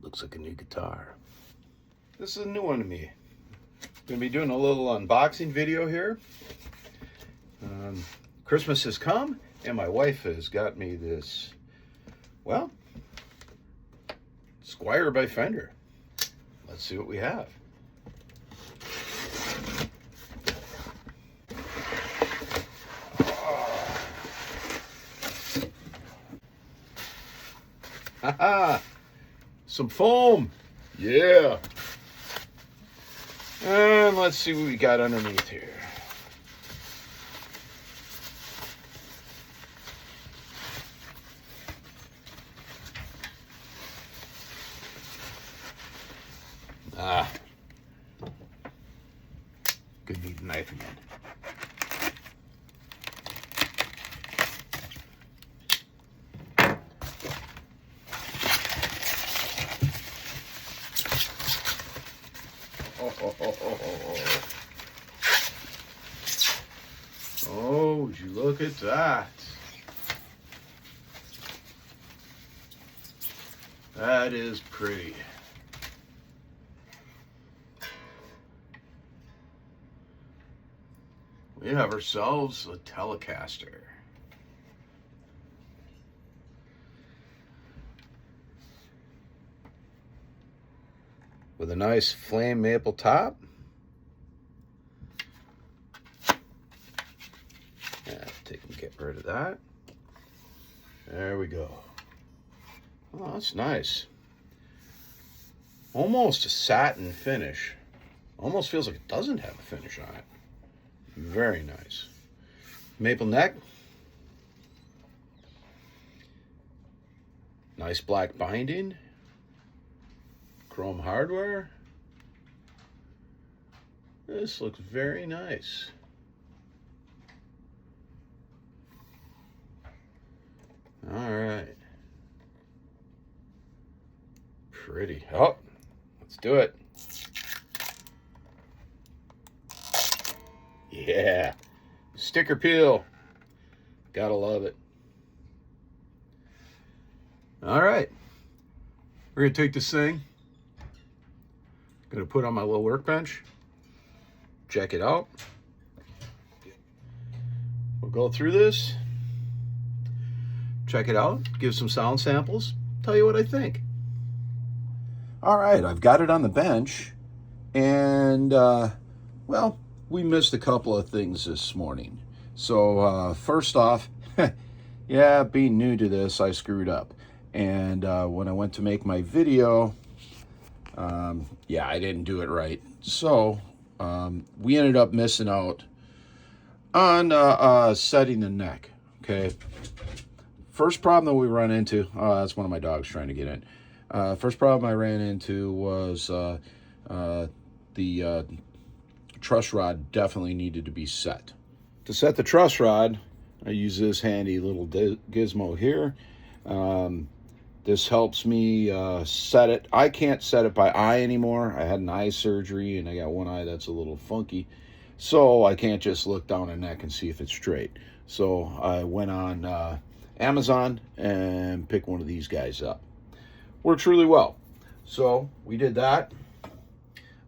Looks like a new guitar. This is a new one to me. Gonna be doing a little unboxing video here. Christmas has come and my wife has got me this, well, Squier by Fender. Let's see what we have. Haha! Some foam! Yeah! And let's see what we got underneath here. Could need a knife again. Oh, would you look at that? That is pretty. We have ourselves a telecaster. With a nice flame maple top. Get rid of that. There we go. Oh, that's nice. Almost a satin finish. Almost feels like it doesn't have a finish on it. Very nice. Maple neck. Nice black binding. Chrome hardware. This looks very nice. All right. Pretty. Oh, let's do it. Yeah. Sticker peel. Gotta love it. All right. We're going to take this thing. Going to put it on my little workbench. Check it out. We'll go through this. Check it out, give some sound samples, tell you what I think. All right, I've got it on the bench, and well, we missed a couple of things this morning. So first off, yeah, being new to this, I screwed up. And when I went to make my video, yeah, I didn't do it right. So we ended up missing out on setting the neck, okay? First problem that we run into, oh, that's one of my dogs trying to get in. First problem I ran into was the truss rod definitely needed to be set. To set the truss rod, I use this handy little gizmo here. This helps me set it. I can't set it by eye anymore. I had an eye surgery and I got one eye that's a little funky. So I can't just look down a neck and see if it's straight. So I went on Amazon and pick one of these guys up. Works really well. So we did that.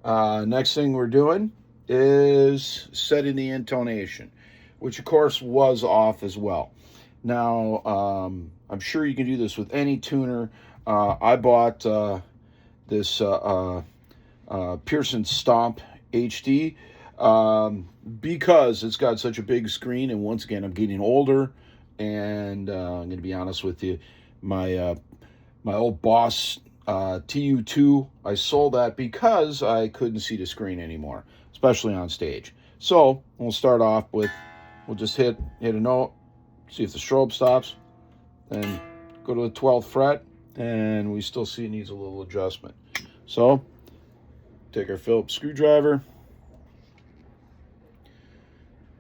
Next thing we're doing is setting the intonation, which of course was off as well. Now, I'm sure you can do this with any tuner. I bought this Pearson Stomp HD because it's got such a big screen, and once again, I'm getting older. And I'm going to be honest with you, my old Boss TU2, I sold that because I couldn't see the screen anymore, especially on stage. So we'll start off with, we'll just hit a note, see if the strobe stops, then go to the 12th fret, and we still see it needs a little adjustment. So take our Phillips screwdriver,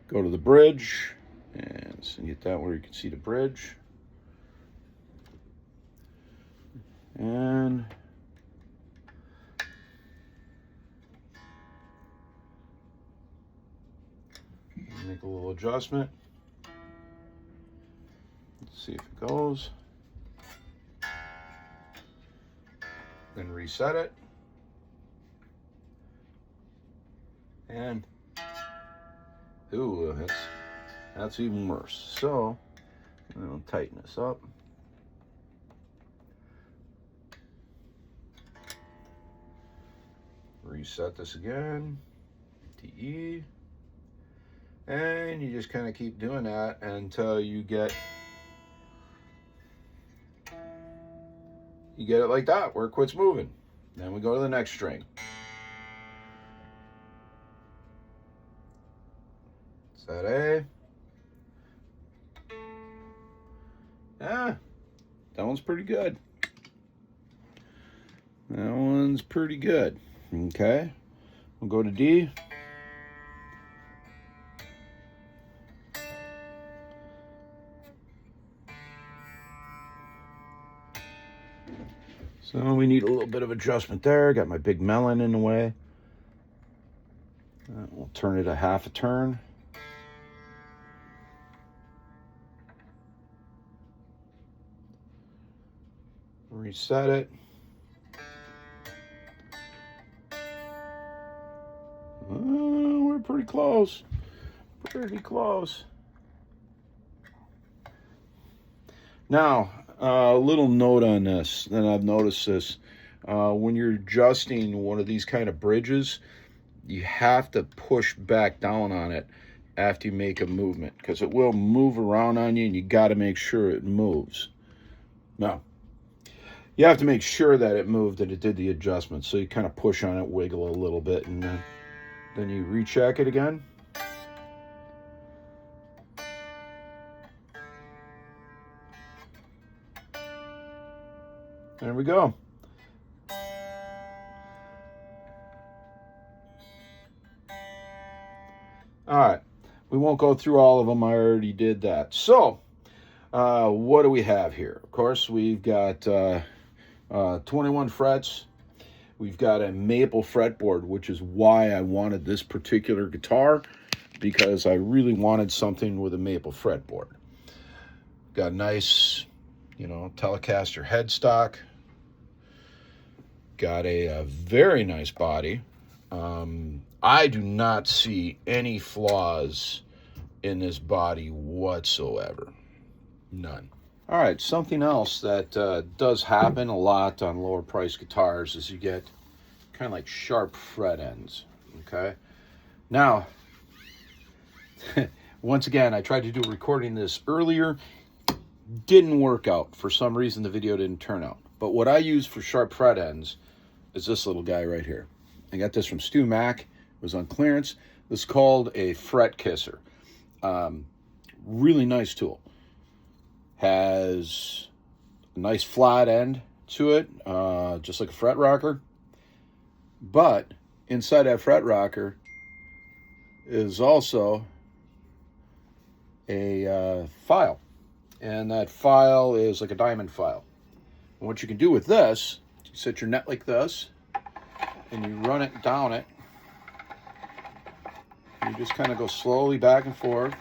go to the bridge, and so get that where you can see the bridge. And make a little adjustment. Let's see if it goes. then reset it, and ooh, that's even worse. So I'll tighten this up. Reset this again to E, and you just kind of keep doing that until you get it like that, where it quits moving. Then we go to the next string. Set A. Yeah, that one's pretty good. That one's pretty good. Okay, we'll go to D. So we need a little bit of adjustment there. Got my big melon in the way. We'll turn it a half a turn. Reset it. We're pretty close. Pretty close. Now, a little note on this, and I've noticed this. When you're adjusting one of these kind of bridges, you have to push back down on it after you make a movement, because it will move around on you, and you got to make sure it moves. Now, you have to make sure that it moved and it did the adjustment. So you kind of push on it, wiggle a little bit, and then you recheck it again. There we go. All right, we won't go through all of them. I already did that. So what do we have here? Of course, we've got 21 frets. We've got a maple fretboard, which is why I wanted this particular guitar, because I really wanted something with a maple fretboard. Got a nice, telecaster headstock. Got a very nice body. I do not see any flaws in this body whatsoever. None. All right, something else that does happen a lot on lower price guitars is you get kind of like sharp fret ends, okay? Now, once again, I tried to do recording this earlier. Didn't work out. For some reason, the video didn't turn out. But what I use for sharp fret ends is this little guy right here. I got this from Stu Mac. It was on clearance. This is called a fret kisser. Really nice tool. Has a nice flat end to it, just like a fret rocker. But inside that fret rocker is also a file. And that file is like a diamond file. And what you can do with this, you set your net like this, and you run it down it. You just kind of go slowly back and forth.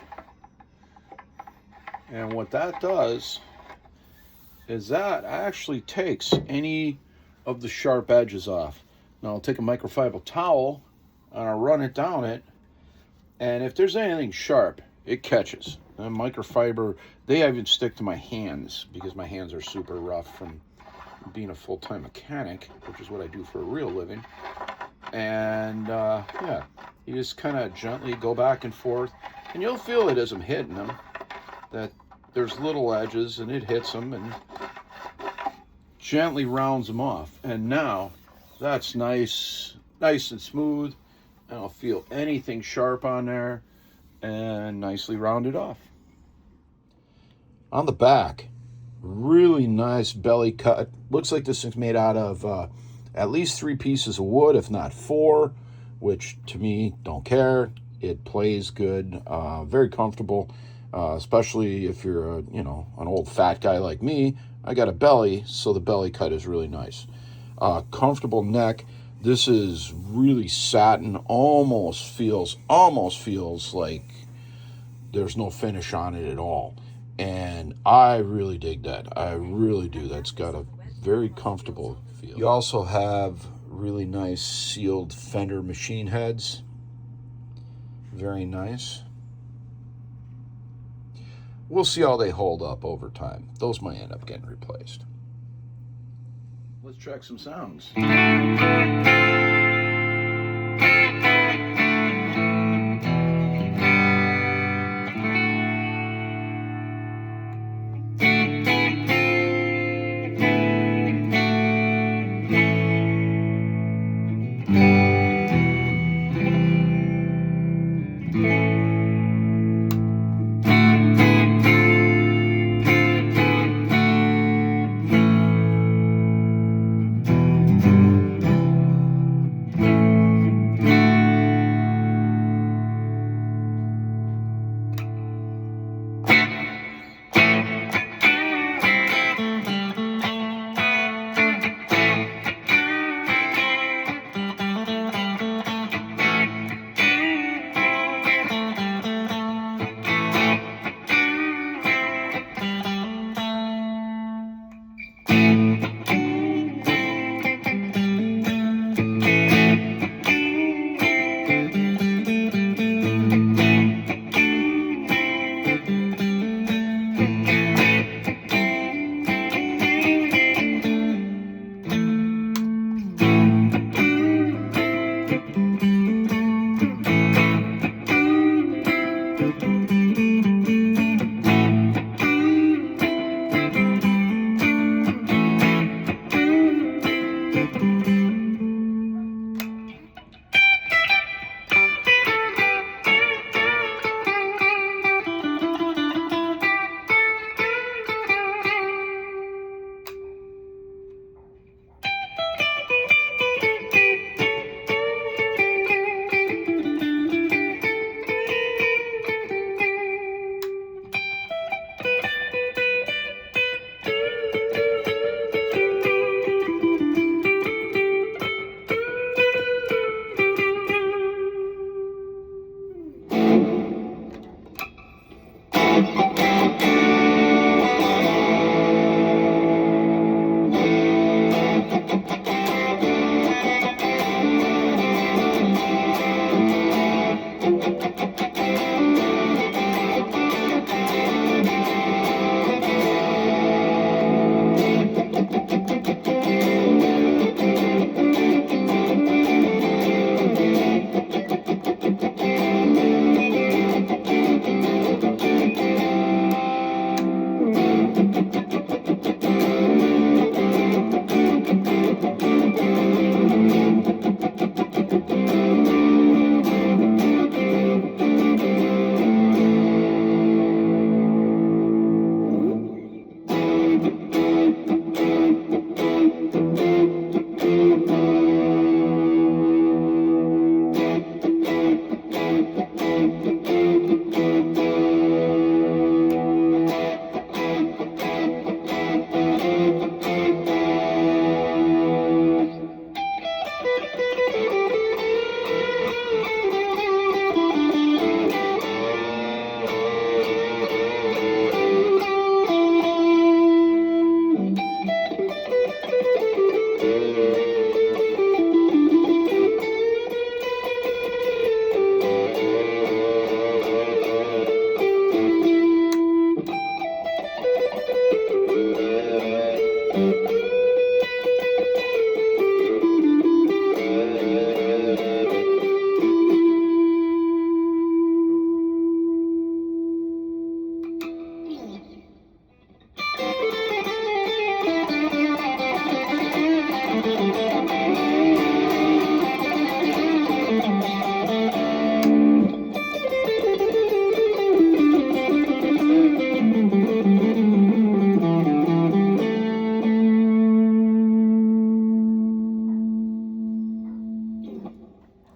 And what that does is that actually takes any of the sharp edges off. Now I'll take a microfiber towel and I'll run it down it. And if there's anything sharp, it catches. And microfiber, they even stick to my hands because my hands are super rough from being a full-time mechanic, which is what I do for a real living. And yeah, you just kind of gently go back and forth, and you'll feel it as I'm hitting them, that there's little edges, and it hits them and gently rounds them off. And now that's nice and smooth. I don't feel anything sharp on there, and nicely rounded off. On the back, really nice belly cut. Looks like this thing's made out of at least 3 pieces of wood, if not 4, which to me, don't care. It plays good, very comfortable, especially if you're an old fat guy like me. I got a belly, so the belly cut is really nice. Comfortable neck. This is really satin, almost feels like there's no finish on it at all. And I really dig that. I really do. That's got a very comfortable feel. You also have really nice sealed Fender machine heads. Very nice. We'll see how they hold up over time. Those might end up getting replaced. Let's check some sounds.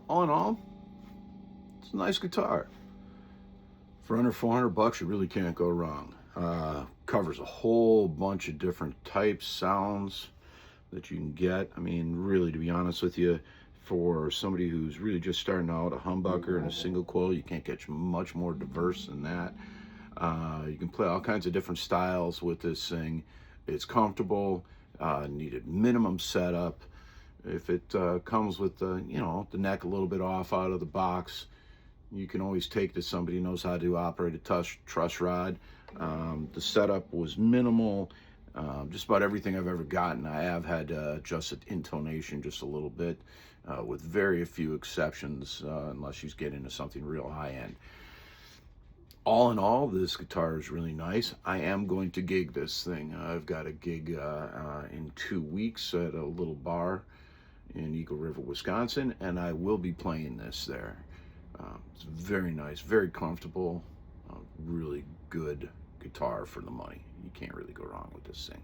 All in all, it's a nice guitar. For under 400 bucks, you really can't go wrong. Covers a whole bunch of different types, sounds that you can get. I mean, really, to be honest with you, for somebody who's really just starting out, a humbucker and a single coil, you can't get much more diverse than that. You can play all kinds of different styles with this thing. It's comfortable. needed minimum setup. If it comes with the, you know, the neck a little bit off out of the box, you can always take to somebody who knows how to operate a truss rod. The setup was minimal. Just about everything I've ever gotten, I have had to adjust the intonation just a little bit, with very few exceptions, unless you get into something real high end. All in all, this guitar is really nice. I am going to gig this thing. I've got a gig in 2 weeks at a little bar in Eagle River, Wisconsin, and I will be playing this there. It's very nice, very comfortable, really good guitar for the money. You can't really go wrong with this thing.